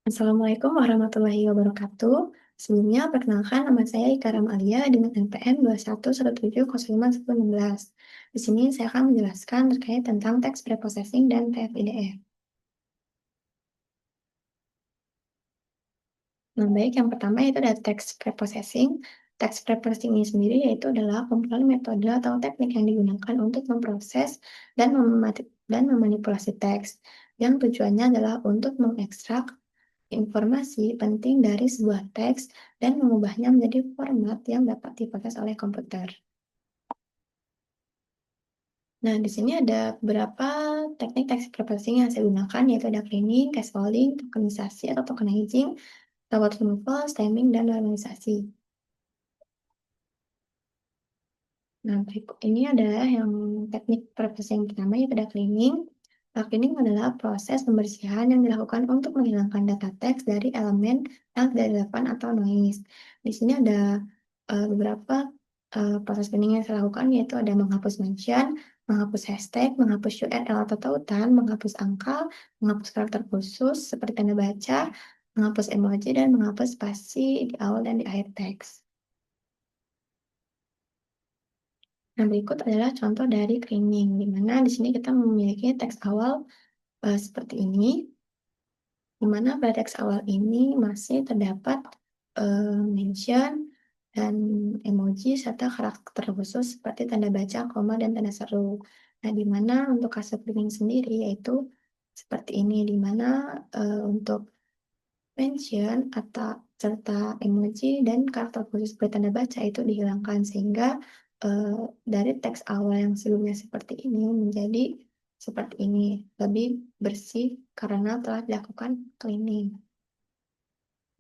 Assalamualaikum warahmatullahi wabarakatuh. Sebelumnya, perkenalkan nama saya Ika Ramalia dengan NPM 211705116. Di sini saya akan menjelaskan terkait tentang teks preprocessing dan TF-IDF. Nah, baik, yang pertama itu ada teks preprocessing. Teks preprocessing ini sendiri yaitu adalah kumpulan metode atau teknik yang digunakan untuk memproses dan memanipulasi teks, yang tujuannya adalah untuk mengekstrak informasi penting dari sebuah teks dan mengubahnya menjadi format yang dapat diproses oleh komputer. Nah, di sini ada beberapa teknik teks processing yang saya gunakan, yaitu ada cleaning, scaffolding, tokenisasi atau tokenizing, robot removal, stemming, dan normalisasi. Nah, berikut ini adalah yang teknik processing yang pertama, yaitu ada cleaning. Cleaning adalah proses pembersihan yang dilakukan untuk menghilangkan data teks dari elemen yang tidak relevan atau noise. Di sini ada beberapa proses cleaning yang saya lakukan, yaitu ada menghapus mention, menghapus hashtag, menghapus URL atau tautan, menghapus angka, menghapus karakter khusus seperti tanda baca, menghapus emoji, dan menghapus spasi di awal dan di akhir teks. Nah, berikut adalah contoh dari cleaning, di mana di sini kita memiliki teks awal seperti ini, di mana pada teks awal ini masih terdapat mention dan emoji serta karakter khusus seperti tanda baca, koma, dan tanda seru. Nah, di mana untuk kasus cleaning sendiri yaitu seperti ini, di mana untuk mention atau serta emoji dan karakter khusus seperti tanda baca itu dihilangkan sehingga eh, dari teks awal yang sebelumnya seperti ini menjadi seperti ini, lebih bersih karena telah dilakukan cleaning.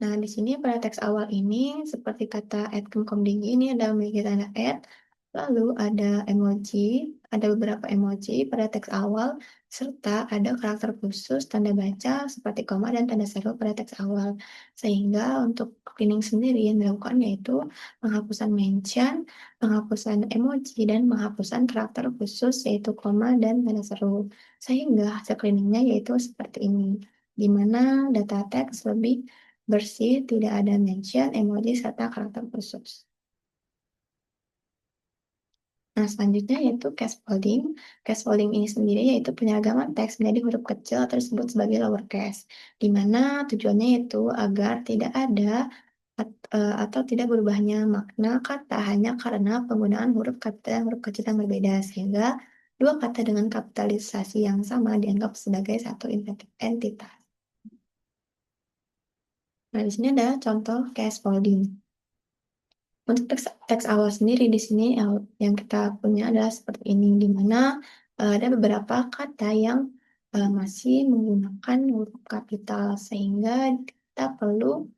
Nah, di sini pada teks awal ini, seperti kata add komdigi ini ada memiliki tanda add, lalu ada emoji, ada beberapa emoji pada teks awal, serta ada karakter khusus tanda baca seperti koma dan tanda seru pada teks awal. Sehingga untuk cleaning sendiri yang dilakukan yaitu penghapusan mention, penghapusan emoji, dan penghapusan karakter khusus yaitu koma dan tanda seru. Sehingga hasil cleaningnya yaitu seperti ini, di mana data teks lebih bersih, tidak ada mention, emoji, serta karakter khusus. Nah, selanjutnya yaitu scaffolding. Scaffolding ini sendiri yaitu penyeragaman teks menjadi huruf kecil atau disebut sebagai lowercase, di mana tujuannya yaitu agar tidak ada atau tidak berubahnya makna kata hanya karena penggunaan huruf kapital dan huruf kecil yang berbeda, sehingga dua kata dengan kapitalisasi yang sama dianggap sebagai satu entitas. Nah, di sini ada contoh scaffolding. Untuk teks awal sendiri di sini yang kita punya adalah seperti ini, di mana ada beberapa kata yang masih menggunakan huruf kapital sehingga kita perlu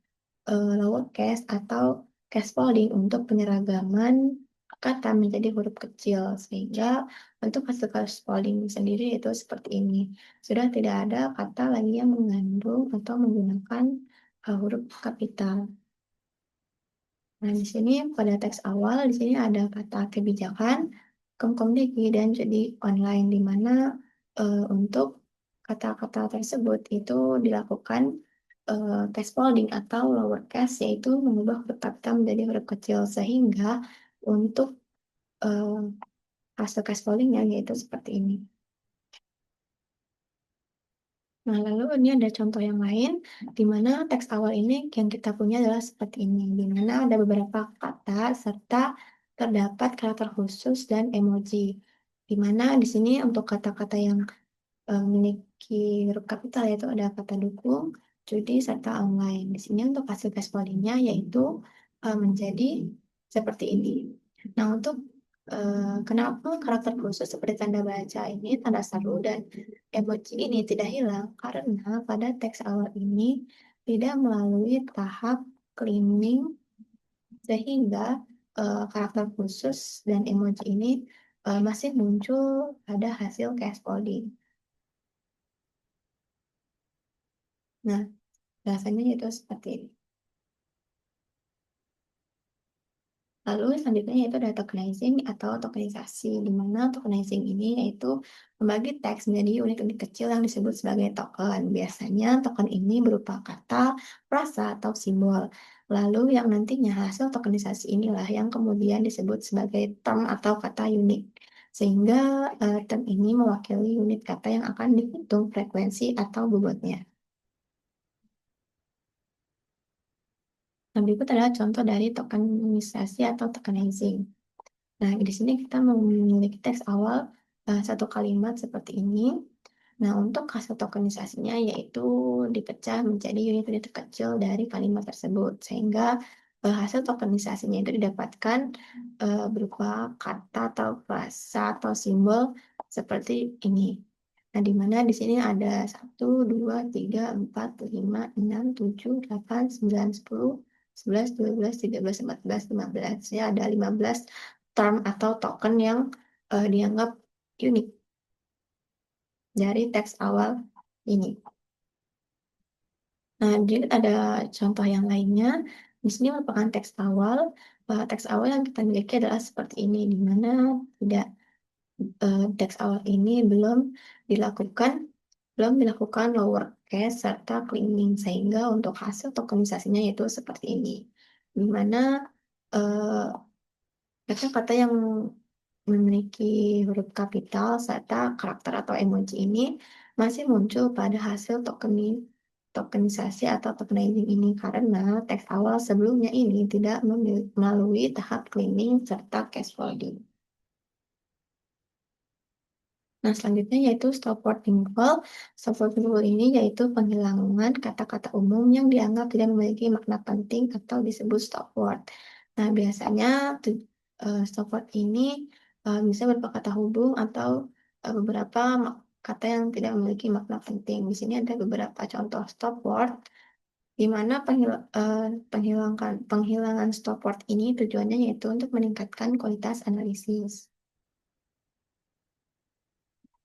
lowercase atau case folding untuk penyeragaman kata menjadi huruf kecil sehingga untuk hasil case folding sendiri itu seperti ini. Sudah tidak ada kata lagi yang mengandung atau menggunakan huruf kapital. Nah, di sini pada teks awal, di sini ada kata kebijakan, komkomdegi, dan jadi online, di mana untuk kata-kata tersebut itu dilakukan case folding atau lowercase, yaitu mengubah huruf kapital menjadi huruf kecil, sehingga untuk eh, hasil case foldingnya yaitu seperti ini. Nah, lalu ini ada contoh yang lain, di mana teks awal ini yang kita punya adalah seperti ini, di mana ada beberapa kata serta terdapat karakter khusus dan emoji. Di mana di sini untuk kata-kata yang memiliki huruf kapital yaitu ada kata dukung, judi, serta online. Di sini untuk hasil tes polingnya yaitu menjadi seperti ini. Nah, untuk kenapa karakter khusus seperti tanda baca ini, tanda seru, dan emoji ini tidak hilang? Karena pada teks awal ini tidak melalui tahap cleaning sehingga karakter khusus dan emoji ini masih muncul pada hasil scaffolding. Nah, rasanya itu seperti ini. Lalu selanjutnya yaitu ada tokenizing atau tokenisasi, di mana tokenizing ini yaitu membagi teks menjadi unit-unit kecil yang disebut sebagai token. Biasanya token ini berupa kata, frasa, atau simbol. Lalu yang nantinya hasil tokenisasi inilah yang kemudian disebut sebagai term atau kata unik. Sehingga term ini mewakili unit kata yang akan dihitung frekuensi atau bobotnya. Nah, berikut adalah contoh dari tokenisasi atau tokenizing. Nah, di sini kita memiliki teks awal satu kalimat seperti ini. Nah, untuk hasil tokenisasinya yaitu dipecah menjadi unit-unit kecil dari kalimat tersebut, sehingga hasil tokenisasinya itu didapatkan berupa kata atau frasa atau simbol seperti ini. Nah, di mana di sini ada 1, 2, 3, 4, 5, 6, 7, 8, 9, 10, 11, 12, 13, 14, 15. Ya, ada 15 term atau token yang dianggap unik dari teks awal ini. Nah, jadi ada contoh yang lainnya. Di sini merupakan teks awal. Teks awal yang kita miliki adalah seperti ini, di mana tidak teks awal ini dilakukan belum dilakukan lowercase serta cleaning, sehingga untuk hasil tokenisasinya yaitu seperti ini, di mana eh, kata-kata yang memiliki huruf kapital serta karakter atau emoji ini masih muncul pada hasil tokenisasi atau tokenizing ini karena teks awal sebelumnya ini tidak melalui tahap cleaning serta scaffolding. Nah, selanjutnya yaitu stop word removal. Stop word removal ini yaitu penghilangan kata-kata umum yang dianggap tidak memiliki makna penting atau disebut stop word. Nah, biasanya stop word ini bisa berupa kata hubung atau beberapa kata yang tidak memiliki makna penting. Di sini ada beberapa contoh stop word di mana penghilangan stop word ini tujuannya yaitu untuk meningkatkan kualitas analisis.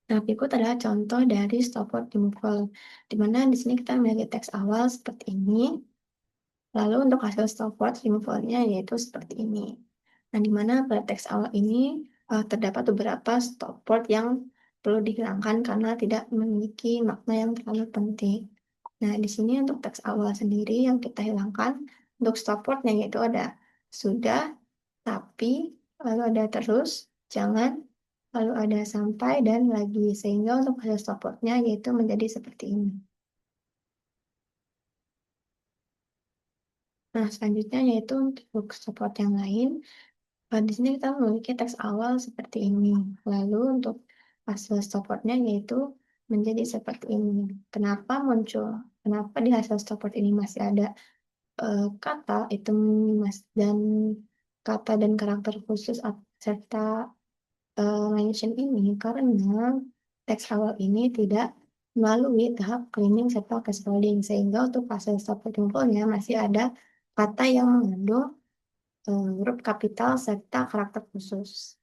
Nah, berikut adalah contoh dari stop word removal, di mana di sini kita memiliki teks awal seperti ini, lalu untuk hasil stop word removal-nya yaitu seperti ini. Nah, di mana pada teks awal ini terdapat beberapa stop word yang perlu dihilangkan karena tidak memiliki makna yang terlalu penting. Nah, di sini untuk teks awal sendiri yang kita hilangkan, untuk stop word-nya yaitu ada sudah, tapi, lalu ada terus, jangan, lalu ada sampai, dan lagi. Sehingga untuk hasil stop word-nya yaitu menjadi seperti ini. Nah, selanjutnya yaitu untuk stop word yang lain. Di sini kita memiliki teks awal seperti ini. Lalu untuk hasil stop word-nya yaitu menjadi seperti ini. Kenapa muncul? Kenapa di hasil stop word ini masih ada kata itu mas dan kata dan karakter khusus serta mention ini karena teks awal ini tidak melalui tahap cleaning serta scaffolding, sehingga untuk fase stop kumpulnya masih ada kata yang mengandung huruf kapital serta karakter khusus.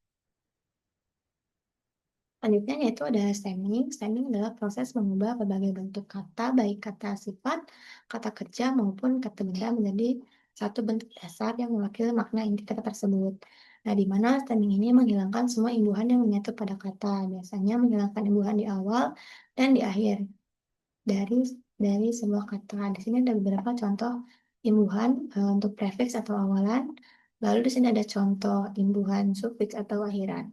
Selanjutnya yaitu ada stemming. Stemming adalah proses mengubah berbagai bentuk kata, baik kata sifat, kata kerja, maupun kata benda menjadi satu bentuk dasar yang mewakili makna inti kata tersebut. Nah, di mana stemming ini menghilangkan semua imbuhan yang menyatu pada kata. Biasanya menghilangkan imbuhan di awal dan di akhir dari dari sebuah kata. Di sini ada beberapa contoh imbuhan untuk prefix atau awalan. Lalu di sini ada contoh imbuhan sufiks atau akhiran.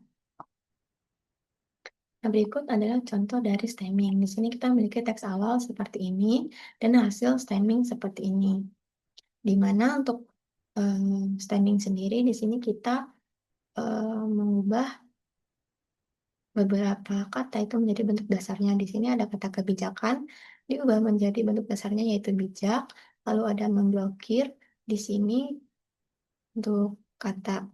Nah, berikut adalah contoh dari stemming. Di sini kita memiliki teks awal seperti ini dan hasil stemming seperti ini. Di mana untuk stemming sendiri di sini kita mengubah beberapa kata itu menjadi bentuk dasarnya. Di sini ada kata kebijakan diubah menjadi bentuk dasarnya yaitu bijak. Lalu ada memblokir. Di sini untuk kata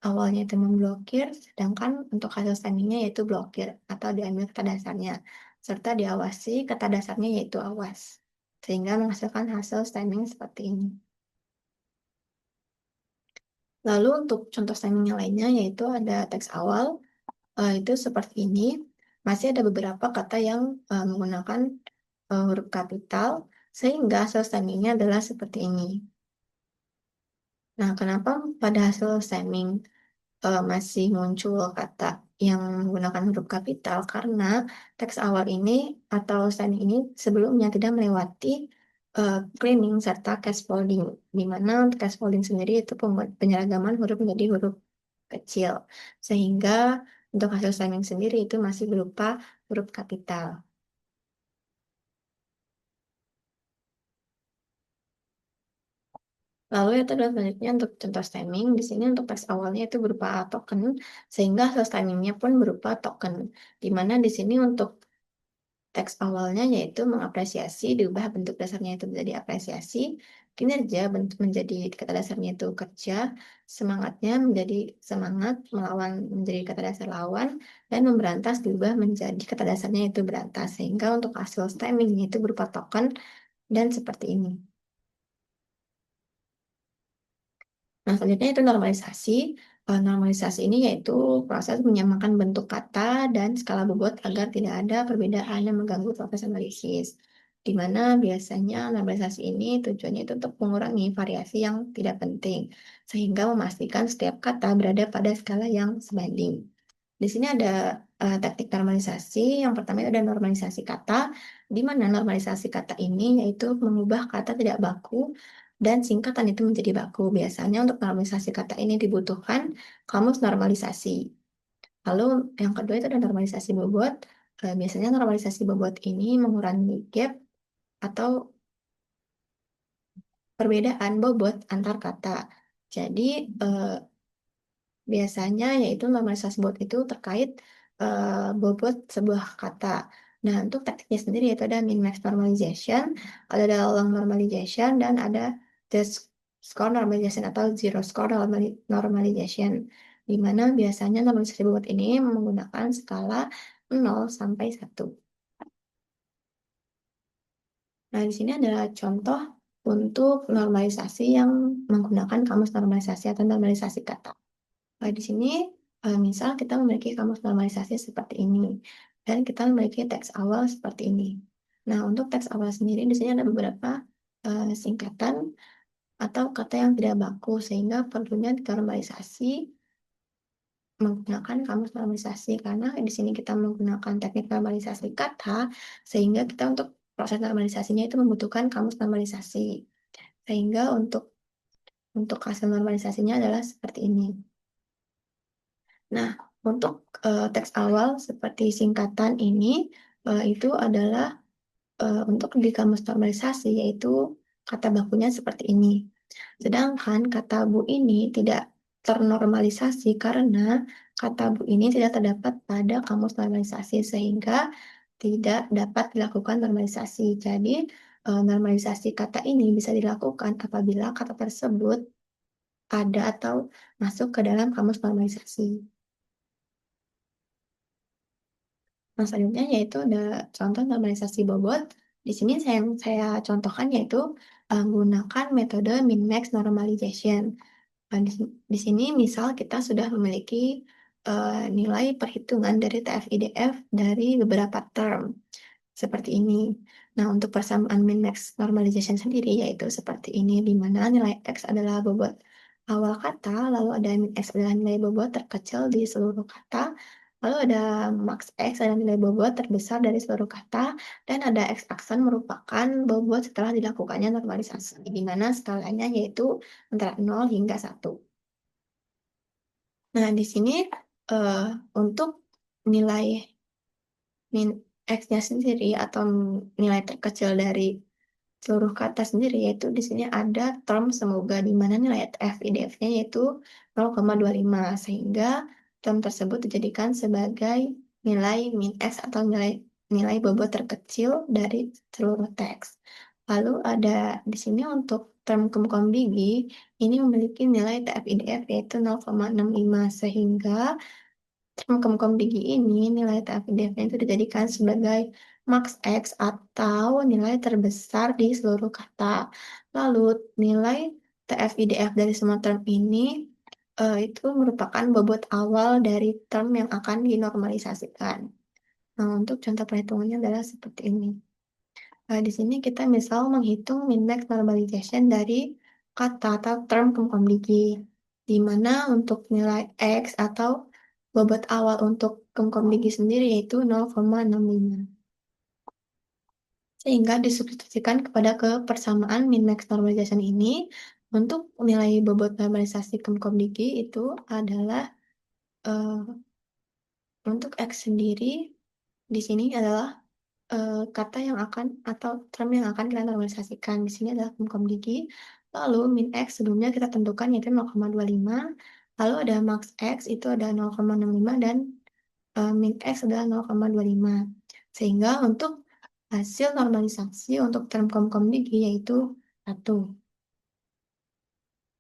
awalnya itu memblokir, sedangkan untuk hasil stemmingnya yaitu blokir atau diambil kata dasarnya, serta diawasi kata dasarnya yaitu awas, sehingga menghasilkan hasil stemming seperti ini. Lalu untuk contoh stemming yang lainnya yaitu ada teks awal, itu seperti ini, masih ada beberapa kata yang menggunakan huruf kapital, sehingga hasil stemmingnya adalah seperti ini. Nah, kenapa pada hasil stemming masih muncul kata yang menggunakan huruf kapital? Karena teks awal ini atau stemming ini sebelumnya tidak melewati cleaning serta cascading, di mana untuk cascading sendiri itu penyeragaman huruf menjadi huruf kecil, sehingga untuk hasil stemming sendiri itu masih berupa huruf kapital. Lalu itu adalah selanjutnya untuk contoh stemming. Di sini untuk teks awalnya itu berupa token, sehingga hasil stemmingnya pun berupa token. Di mana di sini untuk teks awalnya yaitu mengapresiasi, diubah bentuk dasarnya itu menjadi apresiasi, kinerja bentuk menjadi kata dasarnya itu kerja, semangatnya menjadi semangat, melawan menjadi kata dasar lawan, dan memberantas diubah menjadi kata dasarnya itu berantas. Sehingga untuk hasil stemmingnya itu berupa token dan seperti ini. Nah, selanjutnya itu normalisasi. Normalisasi ini yaitu proses menyamakan bentuk kata dan skala bobot agar tidak ada perbedaan yang mengganggu proses analisis. Di mana biasanya normalisasi ini tujuannya itu untuk mengurangi variasi yang tidak penting, sehingga memastikan setiap kata berada pada skala yang sebanding. Di sini ada teknik normalisasi. Yang pertama itu ada normalisasi kata, di mana normalisasi kata ini yaitu mengubah kata tidak baku dan singkatan itu menjadi baku. Biasanya untuk normalisasi kata ini dibutuhkan kamus normalisasi. Lalu yang kedua itu ada normalisasi bobot. Biasanya normalisasi bobot ini mengurangi gap atau perbedaan bobot antar kata. Jadi eh, biasanya yaitu normalisasi bobot itu terkait bobot sebuah kata. Nah, untuk tekniknya sendiri itu ada min-max normalization, ada long normalization, dan ada the score normalization atau zero score normalization. Di mana biasanya normalisasi bobot ini menggunakan skala 0 sampai 1. Nah, di sini adalah contoh untuk normalisasi yang menggunakan kamus normalisasi atau normalisasi kata. Di sini, misal kita memiliki kamus normalisasi seperti ini, dan kita memiliki teks awal seperti ini. Nah, untuk teks awal sendiri, di sini ada beberapa singkatan atau kata yang tidak baku, sehingga perlunya normalisasi menggunakan kamus normalisasi, karena di sini kita menggunakan teknik normalisasi kata, sehingga kita untuk proses normalisasinya itu membutuhkan kamus normalisasi. Sehingga untuk hasil normalisasinya adalah seperti ini. Nah, untuk teks awal seperti singkatan ini itu adalah untuk di kamus normalisasi yaitu kata bakunya seperti ini. Sedangkan kata bu ini tidak ternormalisasi karena kata bu ini tidak terdapat pada kamus normalisasi sehingga tidak dapat dilakukan normalisasi. Jadi normalisasi kata ini bisa dilakukan apabila kata tersebut ada atau masuk ke dalam kamus normalisasi. Nah, selanjutnya yaitu ada contoh normalisasi bobot. Di sini saya contohkan yaitu menggunakan metode min-max normalization. Di sini misal kita sudah memiliki nilai perhitungan dari TF-IDF dari beberapa term seperti ini. Nah, untuk persamaan min-max normalization sendiri yaitu seperti ini, di mana nilai X adalah bobot awal kata, lalu ada min X adalah nilai bobot terkecil di seluruh kata, lalu ada max X adalah nilai bobot terbesar dari seluruh kata, dan ada X aksen merupakan bobot setelah dilakukannya normalisasi, di mana skalanya yaitu antara 0 hingga 1. Nah, di sini eh, untuk nilai min X-nya sendiri atau nilai terkecil dari seluruh kata sendiri yaitu di sini ada term semoga di mana nilai FIDF-nya yaitu 0,25 sehingga term tersebut dijadikan sebagai nilai min X atau nilai nilai bobot terkecil dari seluruh teks. Lalu ada di sini untuk term kemudian gigi ini memiliki nilai TF-IDF yaitu 0,65 sehingga Kem tinggi ini nilai TF-IDF-nya itu dijadikan sebagai max X atau nilai terbesar di seluruh kata. Lalu nilai TF-IDF dari semua term ini itu merupakan bobot awal dari term yang akan dinormalisasikan. Nah, untuk contoh perhitungannya adalah seperti ini. Di sini kita misal menghitung min-max normalization dari kata atau term komkomdigi, di mana untuk nilai X atau bobot awal untuk komkomdigi sendiri yaitu 0,65. Sehingga disubstitusikan kepada kepersamaan min-max normalization ini, untuk nilai bobot normalisasi komkomdigi itu adalah eh, untuk X sendiri di sini adalah kata yang akan atau term yang akan kita normalisasikan. Di sini adalah komkomdigi. Lalu min X sebelumnya kita tentukan yaitu 0,25. Lalu ada max X itu ada 0,65 dan min X adalah 0,25. Sehingga untuk hasil normalisasi untuk term komkomdigi yaitu 1.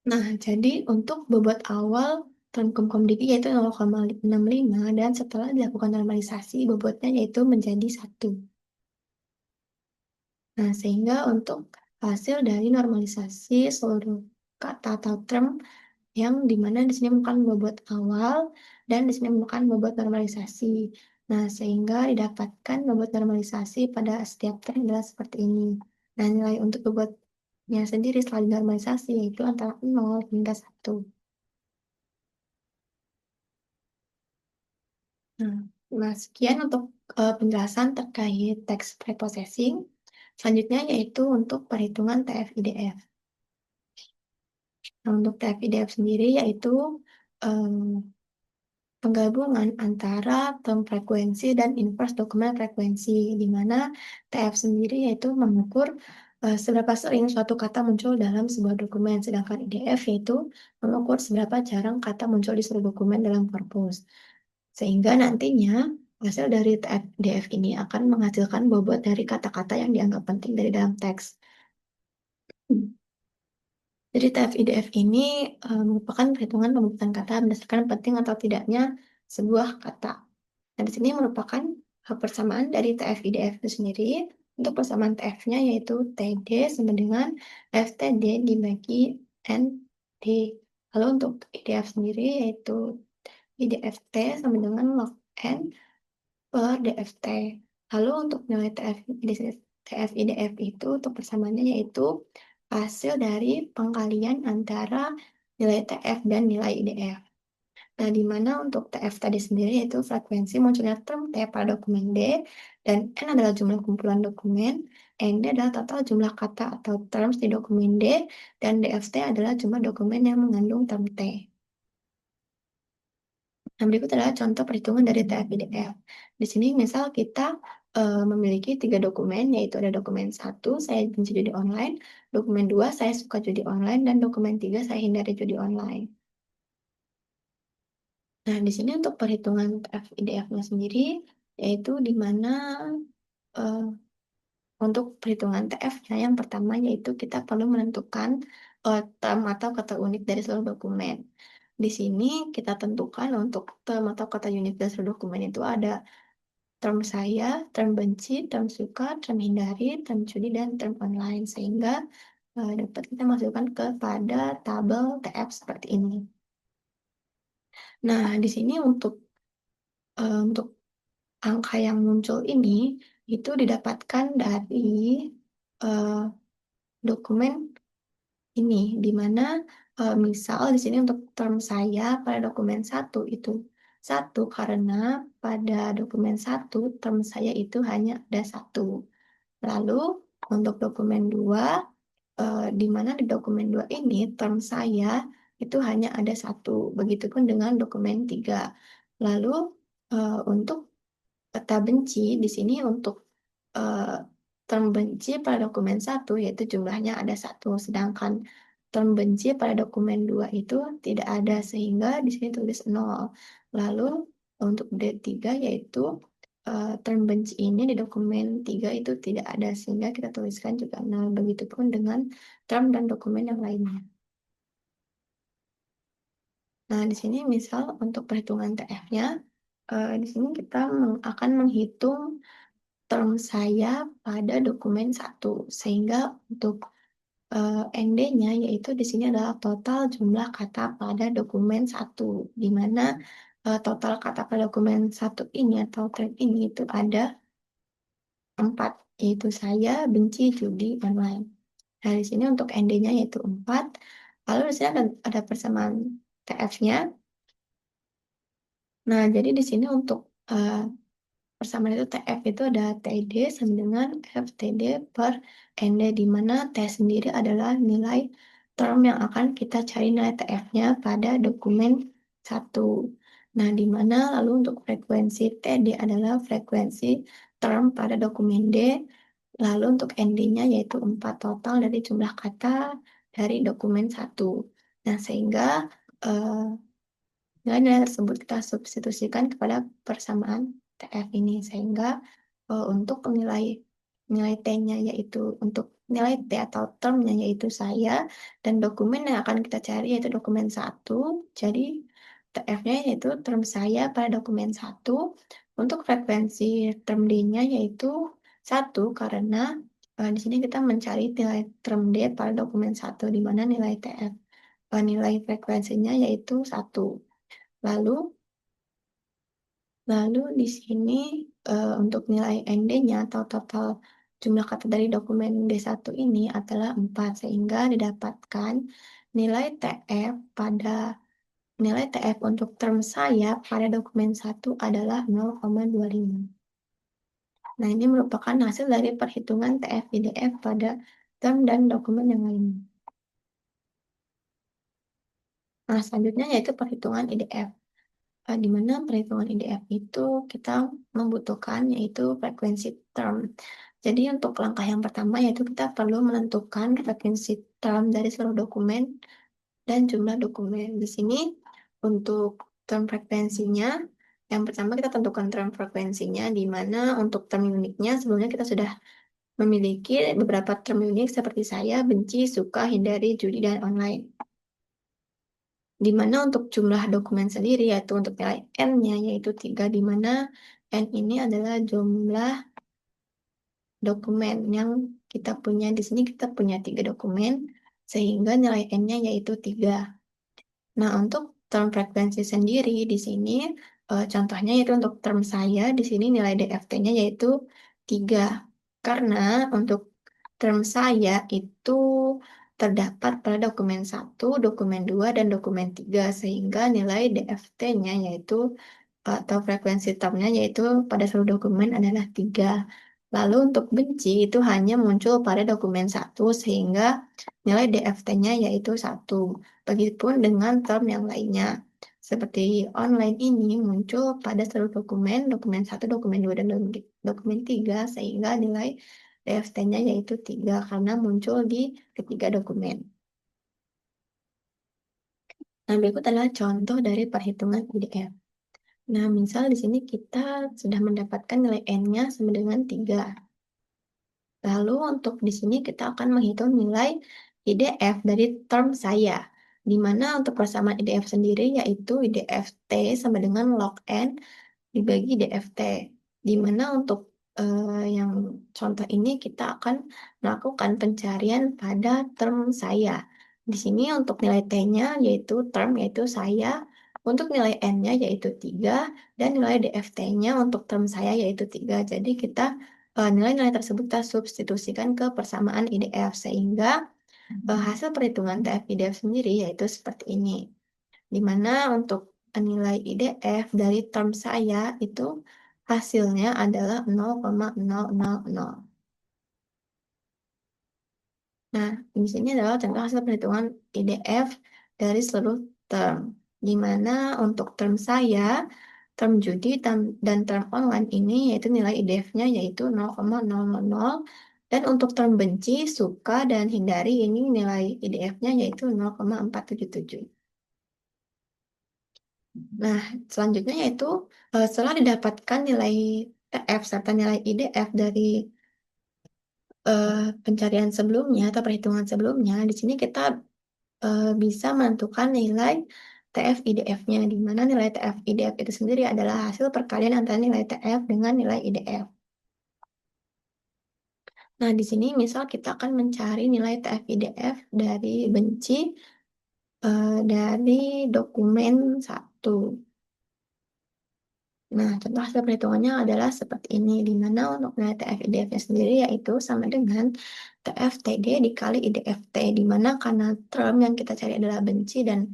Nah, jadi untuk bobot awal term komkomdigi yaitu 0,65 dan setelah dilakukan normalisasi bobotnya yaitu menjadi 1. Nah, sehingga untuk hasil dari normalisasi seluruh kata atau term yang dimana di sini merupakan bobot awal dan di sini merupakan bobot normalisasi. Nah, sehingga didapatkan bobot normalisasi pada setiap term adalah seperti ini. Nah, nilai untuk bobotnya sendiri setelah dinormalisasi yaitu antara 0 hingga 1. Nah, sekian untuk penjelasan terkait text preprocessing. Selanjutnya yaitu untuk perhitungan TF-IDF. Nah, untuk TF-IDF sendiri yaitu em, penggabungan antara term frekuensi dan inverse dokumen frekuensi, di mana TF sendiri yaitu mengukur seberapa sering suatu kata muncul dalam sebuah dokumen, sedangkan IDF yaitu mengukur seberapa jarang kata muncul di seluruh dokumen dalam korpus. Sehingga nantinya hasil dari TF-IDF ini akan menghasilkan bobot dari kata-kata yang dianggap penting dari dalam teks. Jadi TF-IDF ini merupakan perhitungan pembentukan kata berdasarkan penting atau tidaknya sebuah kata. Nah, di sini merupakan persamaan dari TF-IDF itu sendiri. Untuk persamaan TF-nya yaitu TD sama dengan FTD dibagi ND. Lalu untuk IDF sendiri yaitu IDFT sama dengan log N per DFT. Lalu untuk nilai TF-IDF itu untuk persamaannya yaitu hasil dari pengkalian antara nilai TF dan nilai IDF. Nah, di mana untuk TF tadi sendiri yaitu frekuensi munculnya term T pada dokumen D, dan N adalah jumlah kumpulan dokumen, ND adalah total jumlah kata atau terms di dokumen D, dan DFT adalah jumlah dokumen yang mengandung term T. Nah, berikut adalah contoh perhitungan dari TF-IDF. Di sini misal kita memiliki 3 dokumen, yaitu ada dokumen 1, saya benci judi online, dokumen 2, saya suka judi online, dan dokumen 3, saya hindari judi online. Nah, di sini untuk perhitungan TF-IDF-nya sendiri, yaitu di mana eh, untuk perhitungan TF-nya yang pertama yaitu kita perlu menentukan term atau kata unik dari seluruh dokumen. Di sini kita tentukan untuk term atau kata unik dari seluruh dokumen itu ada term saya, term benci, term suka, term hindari, term judi, dan term online. Sehingga dapat kita masukkan kepada tabel TF seperti ini. Nah, di sini untuk angka yang muncul ini itu didapatkan dari eh, dokumen ini, di mana misal di sini untuk term saya pada dokumen 1 itu 1 karena pada dokumen 1 term saya itu hanya ada 1. Lalu untuk dokumen 2 di mana di dokumen 2 ini term saya itu hanya ada 1. Begitupun dengan dokumen 3. Lalu untuk kata benci di sini untuk eh, term benci pada dokumen 1 yaitu jumlahnya ada 1, sedangkan term benci pada dokumen 2 itu tidak ada sehingga di sini tulis 0. Lalu untuk D3 yaitu term benci ini di dokumen 3 itu tidak ada sehingga kita tuliskan juga 0. Begitupun dengan term dan dokumen yang lainnya. Nah, di sini misal untuk perhitungan TF-nya, di sini kita akan menghitung term saya pada dokumen 1. Sehingga untuk ND-nya yaitu di sini adalah total jumlah kata pada dokumen 1. Di mana total kata pada dokumen 1 ini atau term ini itu ada 4. Yaitu saya, benci, judi, online. Nah, di sini untuk ND-nya yaitu 4. Lalu di sini ada persamaan TF-nya. Nah, jadi di sini untuk persamaan itu TF itu ada TD sama dengan FTD per ND, di mana T sendiri adalah nilai term yang akan kita cari nilai TF-nya pada dokumen 1. Nah, di mana lalu untuk frekuensi TD adalah frekuensi term pada dokumen D, lalu untuk ND-nya yaitu 4 total dari jumlah kata dari dokumen 1. Nah, sehingga eh, nilai-nilai tersebut kita substitusikan kepada persamaan TF ini, sehingga untuk nilai T-nya yaitu untuk nilai T atau termnya yaitu saya, dan dokumen yang akan kita cari yaitu dokumen 1. Jadi TF-nya yaitu term saya pada dokumen 1. Untuk frekuensi term D-nya yaitu 1, karena di sini kita mencari nilai term D pada dokumen 1, di mana nilai TF, nilai frekuensinya yaitu 1. Lalu, lalu di sini untuk nilai ND-nya atau total jumlah kata dari dokumen D1 ini adalah 4, sehingga didapatkan nilai TF pada nilai TF untuk term saya pada dokumen 1 adalah 0,25. Nah, ini merupakan hasil dari perhitungan TF IDF pada term dan dokumen yang lainnya. Nah, selanjutnya yaitu perhitungan IDF. Di mana perhitungan IDF itu kita membutuhkan yaitu frekuensi term. Jadi untuk langkah yang pertama yaitu kita perlu menentukan frekuensi term dari seluruh dokumen dan jumlah dokumen. Di sini untuk term frekuensinya, yang pertama kita tentukan term frekuensinya, di mana untuk term uniknya sebelumnya kita sudah memiliki beberapa term unik seperti saya, benci, suka, hindari, judi, dan online. Di mana untuk jumlah dokumen sendiri yaitu untuk nilai N-nya yaitu 3, di mana N ini adalah jumlah dokumen yang kita punya. Di sini kita punya 3 dokumen, sehingga nilai N-nya yaitu 3. Nah, untuk term frekuensi sendiri di sini contohnya yaitu untuk term saya, di sini nilai DFT-nya yaitu 3. Karena untuk term saya itu terdapat pada dokumen 1, dokumen 2, dan dokumen 3, sehingga nilai DFT-nya yaitu atau frekuensi termnya yaitu pada seluruh dokumen adalah 3. Lalu untuk benci itu hanya muncul pada dokumen 1, sehingga nilai DFT-nya yaitu 1. Begitupun dengan term yang lainnya. Seperti online ini muncul pada seluruh dokumen, dokumen 1, dokumen 2, dan dokumen 3, sehingga nilai DFT-nya yaitu 3 karena muncul di ketiga dokumen. Nah, berikut adalah contoh dari perhitungan IDF. Nah, misal di sini kita sudah mendapatkan nilai N-nya sama dengan 3. Lalu untuk di sini kita akan menghitung nilai IDF dari term saya. Di mana untuk persamaan IDF sendiri yaitu IDF T sama dengan log N dibagi DFT. Di mana untuk yang contoh ini kita akan melakukan pencarian pada term saya. Di sini untuk nilai T-nya yaitu term yaitu saya, untuk nilai N-nya yaitu 3, dan nilai DFT-nya untuk term saya yaitu 3. Jadi kita nilai-nilai tersebut kita substitusikan ke persamaan IDF, sehingga hasil perhitungan TF IDF sendiri yaitu seperti ini. Di mana untuk nilai IDF dari term saya itu hasilnya adalah 0,000. Nah, di sini adalah contoh hasil perhitungan IDF dari seluruh term. Di mana untuk term saya, term judi, dan term online ini yaitu nilai IDF-nya yaitu 0,000. Dan untuk term benci, suka, dan hindari ini nilai IDF-nya yaitu 0,477. Nah, selanjutnya yaitu setelah didapatkan nilai TF serta nilai IDF dari pencarian sebelumnya atau perhitungan sebelumnya, di sini kita bisa menentukan nilai TF IDF-nya, di mana nilai TF IDF itu sendiri adalah hasil perkalian antara nilai TF dengan nilai IDF. Nah, di sini misal kita akan mencari nilai TF IDF dari benci dari dokumen 1. Nah, contoh hasil perhitungannya adalah seperti ini, di mana untuk nilai TF-IDF-nya sendiri yaitu sama dengan TFTD dikali IDFT, di mana karena term yang kita cari adalah benci dan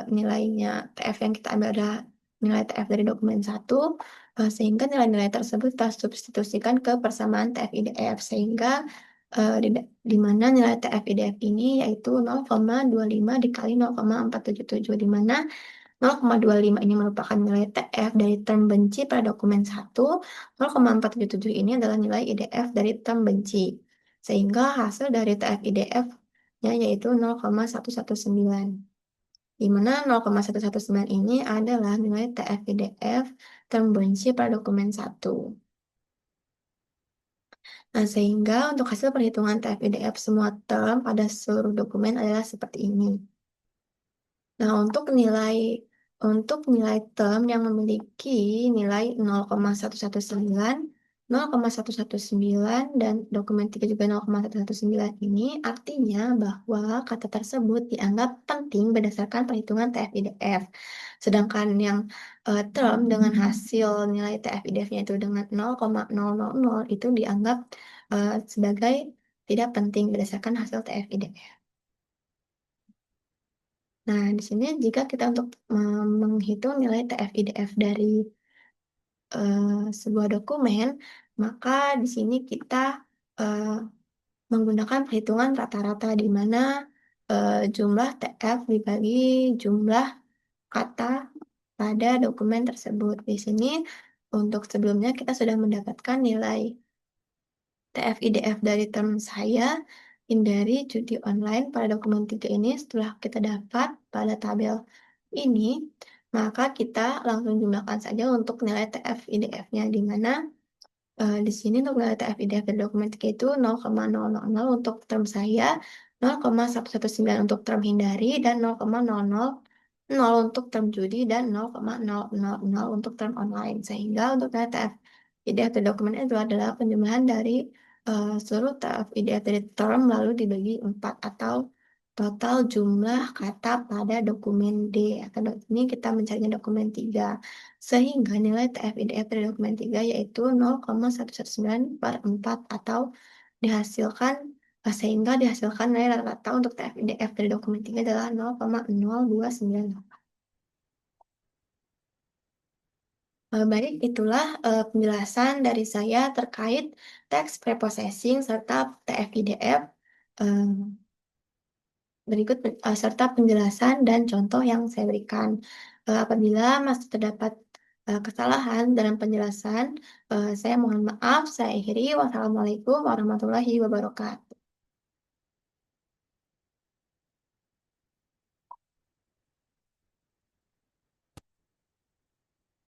nilainya TF yang kita ambil adalah nilai TF dari dokumen satu, sehingga nilai-nilai tersebut kita substitusikan ke persamaan TF-IDF, sehingga di mana nilai TF-IDF ini yaitu 0,25 dikali 0,477, di mana 0,25 ini merupakan nilai TF dari term benci pada dokumen satu, 0,477 ini adalah nilai IDF dari term benci. Sehingga hasil dari TF IDF-nya yaitu 0,119. Di mana 0,119 ini adalah nilai TF IDF term benci pada dokumen satu. Nah, sehingga untuk hasil perhitungan TF IDF semua term pada seluruh dokumen adalah seperti ini. Nah, untuk nilai term yang memiliki nilai 0,119, 0,119 dan dokumen 3 juga 0,119 ini artinya bahwa kata tersebut dianggap penting berdasarkan perhitungan TF-IDF. Sedangkan yang term dengan hasil nilai TF-IDF-nya itu dengan 0,000 itu dianggap sebagai tidak penting berdasarkan hasil TF-IDF. Nah, di sini jika kita untuk menghitung nilai TF-IDF dari sebuah dokumen, maka di sini kita eh, menggunakan perhitungan rata-rata di mana jumlah TF dibagi jumlah kata pada dokumen tersebut. Di sini untuk sebelumnya kita sudah mendapatkan nilai TF-IDF dari term saya hindari judi online pada dokumen 3 ini setelah kita dapat pada tabel ini, maka kita langsung jumlahkan saja untuk nilai TF-IDF-nya, di mana di sini untuk nilai TF-IDF dari dokumen 3 itu 0,000 untuk term saya, 0,119 untuk term hindari, dan 0,000 untuk term judi, dan 0,000 untuk term online. Sehingga untuk nilai TF-IDF dari dokumen itu adalah penjumlahan dari seluruh TF-IDF dari term lalu dibagi 4 atau total jumlah kata pada dokumen D. Atau ini kita mencarinya dokumen 3. Sehingga nilai TF-IDF dari dokumen 3 yaitu 0,119 per 4 atau dihasilkan sehingga dihasilkan nilai rata-rata untuk TF-IDF dari dokumen 3 adalah 0,0298. Baik, itulah penjelasan dari saya terkait teks preprocessing serta TF-IDF. Berikut serta penjelasan dan contoh yang saya berikan. Apabila masih terdapat kesalahan dalam penjelasan, saya mohon maaf. Saya akhiri. Wassalamualaikum warahmatullahi wabarakatuh.